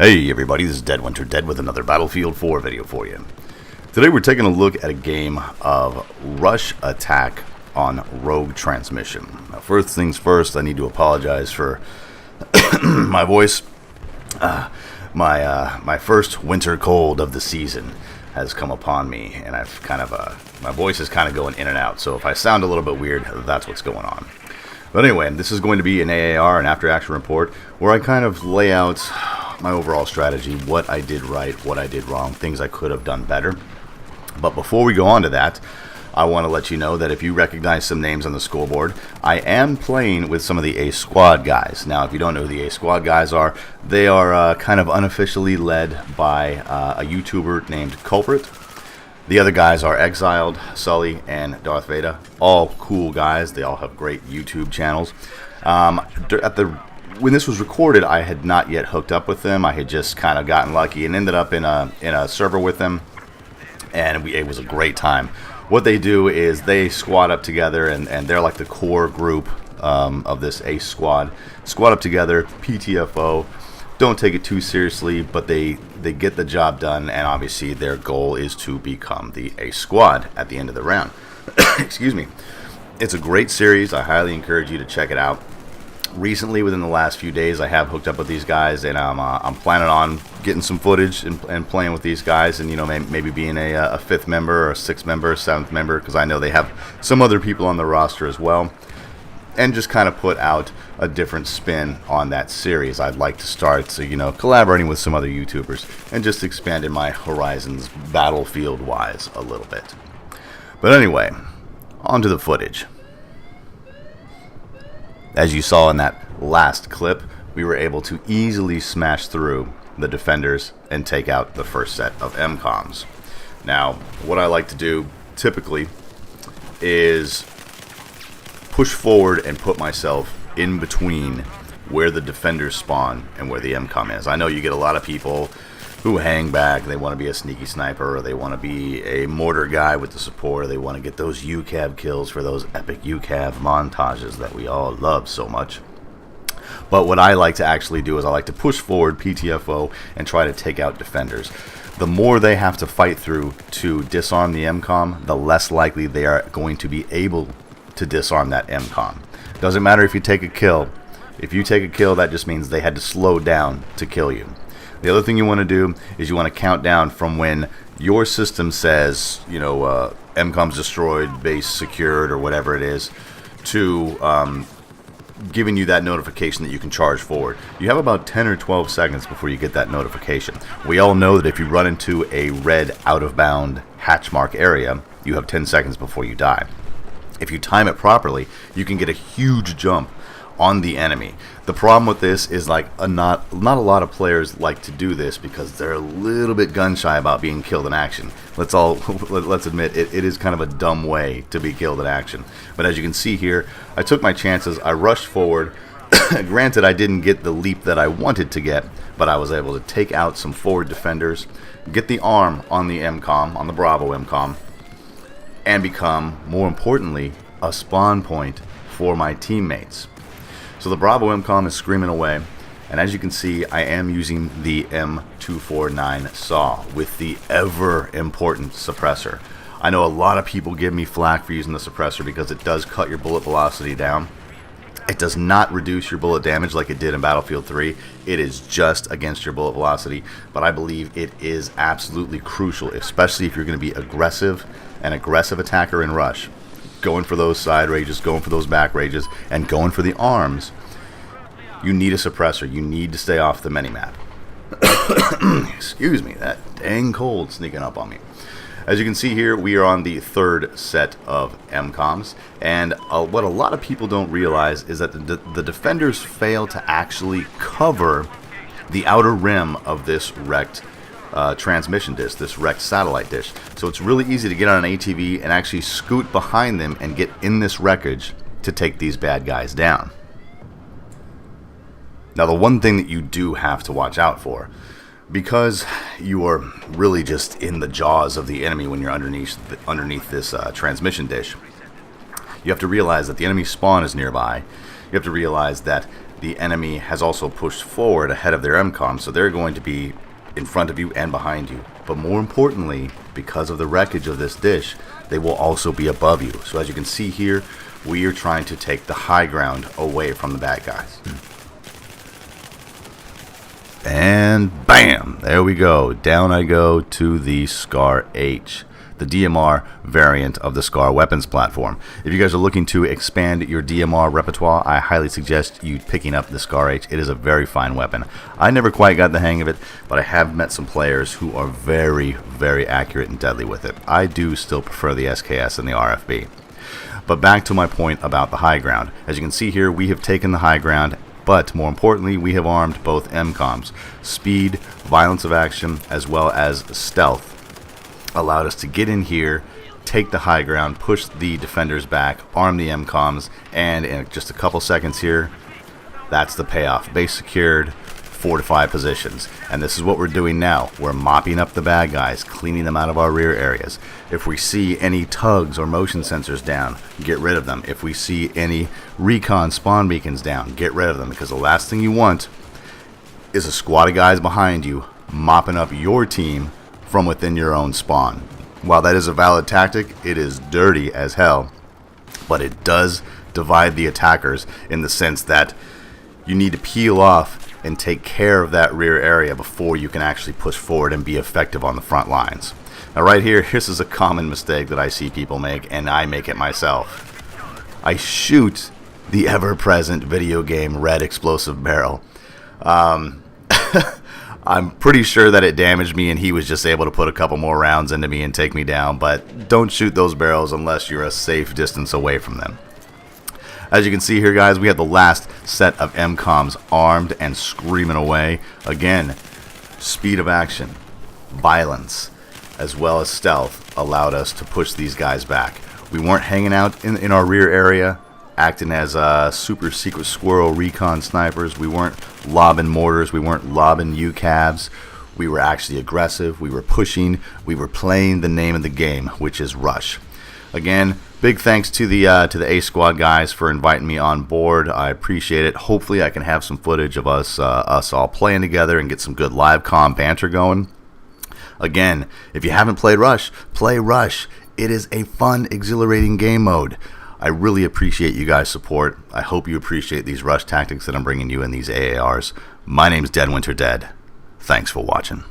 Hey everybody, this is Dead Winter Dead with another Battlefield 4 video for you. Today we're taking a look at a game of rush attack on Rouge Transmission. Now, first things first, I need to apologize for my voice. My first winter cold of the season has come upon me, and I've my voice is kind of going in and out. So if I sound a little bit weird, that's what's going on. But anyway, this is going to be an AAR, an after action report, where I kind of lay out my overall strategy, what I did right, what I did wrong, things I could have done better. But before we go on to that, I want to let you know that if you recognize some names on the scoreboard, I am playing with some of the A Squad guys. Now, if you don't know who the A Squad guys are, they are kind of unofficially led by a YouTuber named Culprit. The other guys are Exiled, Sully, and Darth Vader. All cool guys. They all have great YouTube channels. When this was recorded, I had not yet hooked up with them. I had just kind of gotten lucky and ended up in a server with them, and it was a great time. What they do is they squad up together, and they're like the core group of this Ace Squad. Squad up together, PTFO. Don't take it too seriously, but they get the job done, and obviously their goal is to become the Ace Squad at the end of the round. Excuse me. It's a great series. I highly encourage you to check it out. Recently, within the last few days, I have hooked up with these guys, and I'm planning on getting some footage and playing with these guys, and maybe being a fifth member or a sixth member, seventh member, because I know they have some other people on the roster as well, and just kind of put out a different spin on that series. I'd like to start, collaborating with some other YouTubers and just expanding my horizons battlefield-wise a little bit. But anyway, on to the footage. As you saw in that last clip, we were able to easily smash through the defenders and take out the first set of MCOMs. Now, what I like to do typically is push forward and put myself in between where the defenders spawn and where the MCOM is. I know you get a lot of people who hang back. They want to be a sneaky sniper, or they want to be a mortar guy with the support, or they want to get those UCAV kills for those epic UCAV montages that we all love so much. But what I like to actually do is I like to push forward PTFO and try to take out defenders. The more they have to fight through to disarm the MCOM, the less likely they are going to be able to disarm that MCOM. Doesn't matter if you take a kill. If you take a kill, that just means they had to slow down to kill you. The other thing you want to do is you want to count down from when your system says, MCOM's destroyed, base secured, or whatever it is, to giving you that notification that you can charge forward. You have about 10 or 12 seconds before you get that notification. We all know that if you run into a red out-of-bound hatch mark area, you have 10 seconds before you die. If you time it properly, you can get a huge jump on the enemy. The problem with this is not a lot of players like to do this because they're a little bit gun shy about being killed in action. Let's admit it is kind of a dumb way to be killed in action. But as you can see here, I took my chances. I rushed forward. Granted, I didn't get the leap that I wanted to get, but I was able to take out some forward defenders, get the arm on the MCOM, on the Bravo MCOM, and become, more importantly, a spawn point for my teammates. So the Bravo MCOM is screaming away, and as you can see, I am using the M249 SAW with the ever important suppressor. I know a lot of people give me flack for using the suppressor because it does cut your bullet velocity down. It does not reduce your bullet damage like it did in Battlefield 3. It is just against your bullet velocity, but I believe it is absolutely crucial, especially if you're going to be an aggressive attacker in rush. Going for those side rages, going for those back rages, and going for the arms. You need a suppressor. You need to stay off the minimap. Excuse me, that dang cold sneaking up on me. As you can see here, we are on the third set of MCOMs, and what a lot of people don't realize is that the defenders fail to actually cover the outer rim of this wrecked transmission dish, this wrecked satellite dish. So it's really easy to get on an ATV and actually scoot behind them and get in this wreckage to take these bad guys down. Now, the one thing that you do have to watch out for, because you are really just in the jaws of the enemy when you're underneath this transmission dish, you have to realize that the enemy spawn is nearby. You have to realize that the enemy has also pushed forward ahead of their MCOM, so they're going to be in front of you and behind you. But more importantly, because of the wreckage of this dish, they will also be above you. So as you can see here, we are trying to take the high ground away from the bad guys. And bam, there we go. Down I go to the Scar H, the DMR variant of the Scar weapons platform. If you guys are looking to expand your DMR repertoire, I highly suggest you picking up the Scar H. It is a very fine weapon. I never quite got the hang of it, but I have met some players who are very, very accurate and deadly with it. I do still prefer the SKS and the RFB. But back to my point about the high ground. As you can see here, we have taken the high ground, but more importantly, we have armed both MCOMs. Speed, violence of action, as well as stealth allowed us to get in here, take the high ground, push the defenders back, arm the MCOMs, and in just a couple seconds here, that's the payoff. Base secured, fortified positions. And this is what we're doing now. We're mopping up the bad guys, cleaning them out of our rear areas. If we see any tugs or motion sensors down, get rid of them. If we see any recon spawn beacons down, get rid of them, because the last thing you want is a squad of guys behind you mopping up your team from within your own spawn. While that is a valid tactic, it is dirty as hell, but it does divide the attackers in the sense that you need to peel off and take care of that rear area before you can actually push forward and be effective on the front lines. Now right here, this is a common mistake that I see people make, and I make it myself. I shoot the ever-present video game red explosive barrel. I'm pretty sure that it damaged me and he was just able to put a couple more rounds into me and take me down, but don't shoot those barrels unless you're a safe distance away from them. As you can see here, guys, we have the last set of MCOMs armed and screaming away. Again, speed of action, violence, as well as stealth allowed us to push these guys back. We weren't hanging out in our rear area, acting as super secret squirrel recon snipers. We weren't lobbing mortars. We weren't lobbing UCAVs. We were actually aggressive. We were pushing. We were playing the name of the game, which is Rush. Again, big thanks to the A Squad guys for inviting me on board. I appreciate it. Hopefully I can have some footage of us all playing together and get some good live comm banter going. Again, if you haven't played Rush, play Rush. It is a fun, exhilarating game mode. I really appreciate you guys' support. I hope you appreciate these Rush tactics that I'm bringing you in these AARs. My name's Dead Winter Dead. Thanks for watching.